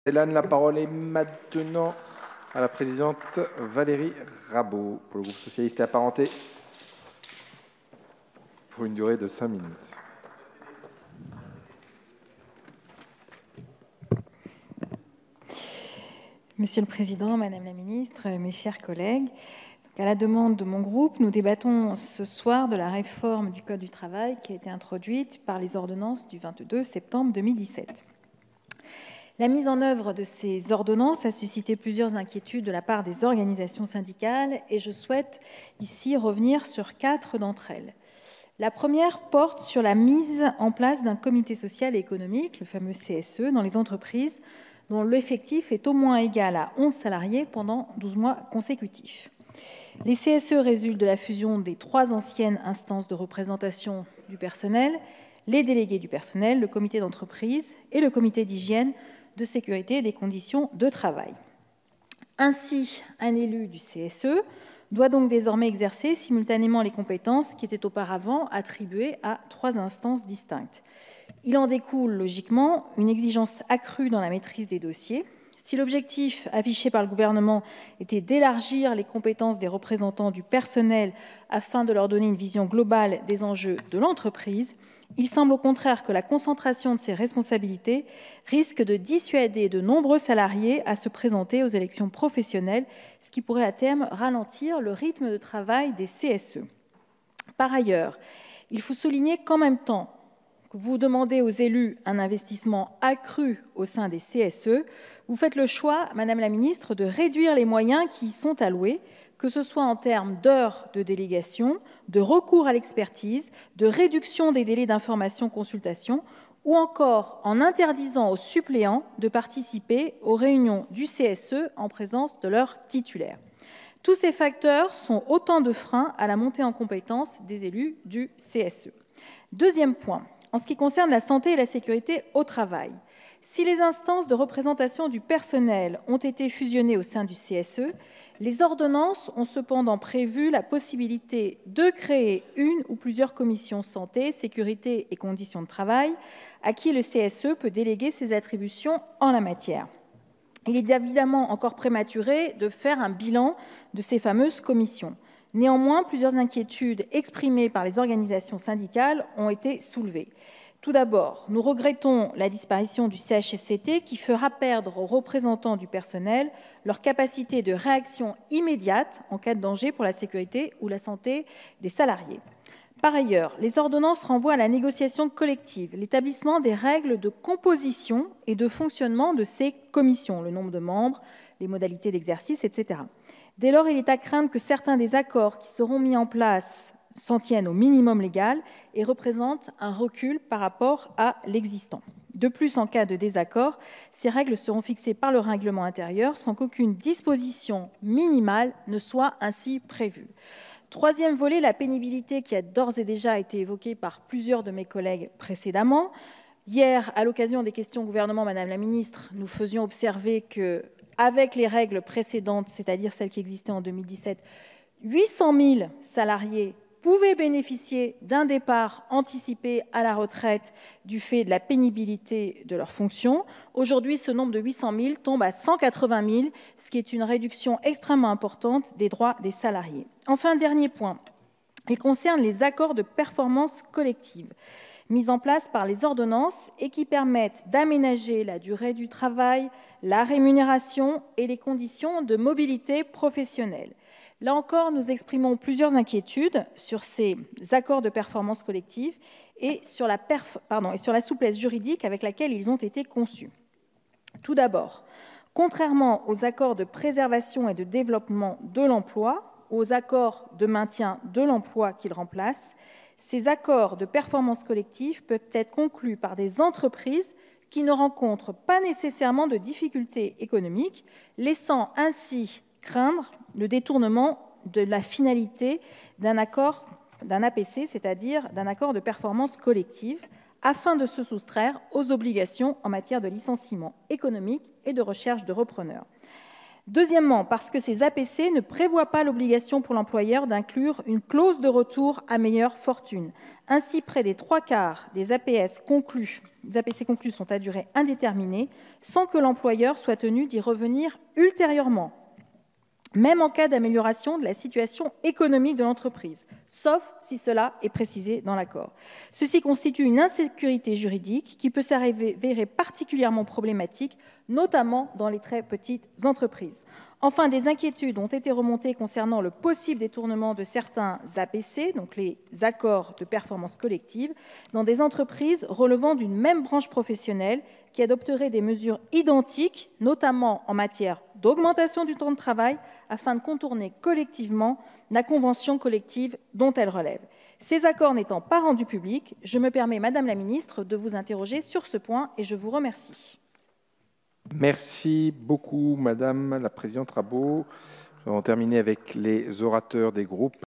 La parole est maintenant à la présidente Valérie Rabault pour le groupe socialiste et apparenté pour une durée de 5 minutes. Monsieur le Président, Madame la Ministre, mes chers collègues, à la demande de mon groupe, nous débattons ce soir de la réforme du Code du travail qui a été introduite par les ordonnances du 22 septembre 2017. La mise en œuvre de ces ordonnances a suscité plusieurs inquiétudes de la part des organisations syndicales et je souhaite ici revenir sur 4 d'entre elles. La première porte sur la mise en place d'un comité social et économique, le fameux CSE, dans les entreprises dont l'effectif est au moins égal à 11 salariés pendant 12 mois consécutifs. Les CSE résultent de la fusion des 3 anciennes instances de représentation du personnel, les délégués du personnel, le comité d'entreprise et le comité d'hygiène, de sécurité et des conditions de travail. Ainsi, un élu du CSE doit donc désormais exercer simultanément les compétences qui étaient auparavant attribuées à 3 instances distinctes. Il en découle logiquement une exigence accrue dans la maîtrise des dossiers. Si l'objectif affiché par le gouvernement était d'élargir les compétences des représentants du personnel afin de leur donner une vision globale des enjeux de l'entreprise, il semble au contraire que la concentration de ces responsabilités risque de dissuader de nombreux salariés à se présenter aux élections professionnelles, ce qui pourrait à terme ralentir le rythme de travail des CSE. Par ailleurs, il faut souligner qu'en même temps que vous demandez aux élus un investissement accru au sein des CSE, vous faites le choix, Madame la Ministre, de réduire les moyens qui y sont alloués, que ce soit en termes d'heures de délégation, de recours à l'expertise, de réduction des délais d'information-consultation, ou encore en interdisant aux suppléants de participer aux réunions du CSE en présence de leurs titulaires. Tous ces facteurs sont autant de freins à la montée en compétence des élus du CSE. Deuxième point, en ce qui concerne la santé et la sécurité au travail. Si les instances de représentation du personnel ont été fusionnées au sein du CSE, les ordonnances ont cependant prévu la possibilité de créer une ou plusieurs commissions santé, sécurité et conditions de travail à qui le CSE peut déléguer ses attributions en la matière. Il est évidemment encore prématuré de faire un bilan de ces fameuses commissions. Néanmoins, plusieurs inquiétudes exprimées par les organisations syndicales ont été soulevées. Tout d'abord, nous regrettons la disparition du CHSCT qui fera perdre aux représentants du personnel leur capacité de réaction immédiate en cas de danger pour la sécurité ou la santé des salariés. Par ailleurs, les ordonnances renvoient à la négociation collective, l'établissement des règles de composition et de fonctionnement de ces commissions, le nombre de membres, les modalités d'exercice, etc. Dès lors, il est à craindre que certains des accords qui seront mis en place s'en tiennent au minimum légal et représentent un recul par rapport à l'existant. De plus, en cas de désaccord, ces règles seront fixées par le règlement intérieur sans qu'aucune disposition minimale ne soit ainsi prévue. Troisième volet, la pénibilité qui a d'ores et déjà été évoquée par plusieurs de mes collègues précédemment. Hier, à l'occasion des questions au gouvernement, Madame la Ministre, nous faisions observer que, avec les règles précédentes, c'est-à-dire celles qui existaient en 2017, 800 000 salariés pouvaient bénéficier d'un départ anticipé à la retraite du fait de la pénibilité de leurs fonctions. Aujourd'hui, ce nombre de 800 000 tombe à 180 000, ce qui est une réduction extrêmement importante des droits des salariés. Enfin, dernier point, il concerne les accords de performance collective mis en place par les ordonnances et qui permettent d'aménager la durée du travail, la rémunération et les conditions de mobilité professionnelle. Là encore, nous exprimons plusieurs inquiétudes sur ces accords de performance collective et sur la souplesse juridique avec laquelle ils ont été conçus. Tout d'abord, contrairement aux accords de préservation et de développement de l'emploi, aux accords de maintien de l'emploi qu'ils remplacent, ces accords de performance collective peuvent être conclus par des entreprises qui ne rencontrent pas nécessairement de difficultés économiques, laissant ainsi craindre le détournement de la finalité d'un accord, d'un APC, c'est-à-dire d'un accord de performance collective, afin de se soustraire aux obligations en matière de licenciement économique et de recherche de repreneurs. Deuxièmement, parce que ces APC ne prévoient pas l'obligation pour l'employeur d'inclure une clause de retour à meilleure fortune. Ainsi, près des 3/4 des APC conclus sont à durée indéterminée, sans que l'employeur soit tenu d'y revenir ultérieurement, même en cas d'amélioration de la situation économique de l'entreprise, sauf si cela est précisé dans l'accord. Ceci constitue une insécurité juridique qui peut s'avérer particulièrement problématique, notamment dans les très petites entreprises. Enfin, des inquiétudes ont été remontées concernant le possible détournement de certains APC, donc les accords de performance collective, dans des entreprises relevant d'une même branche professionnelle qui adopteraient des mesures identiques, notamment en matière d'augmentation du temps de travail, afin de contourner collectivement la convention collective dont elles relèvent. Ces accords n'étant pas rendus publics, je me permets, Madame la Ministre, de vous interroger sur ce point et je vous remercie. Merci beaucoup, Madame la Présidente Rabault. Nous allons terminer avec les orateurs des groupes.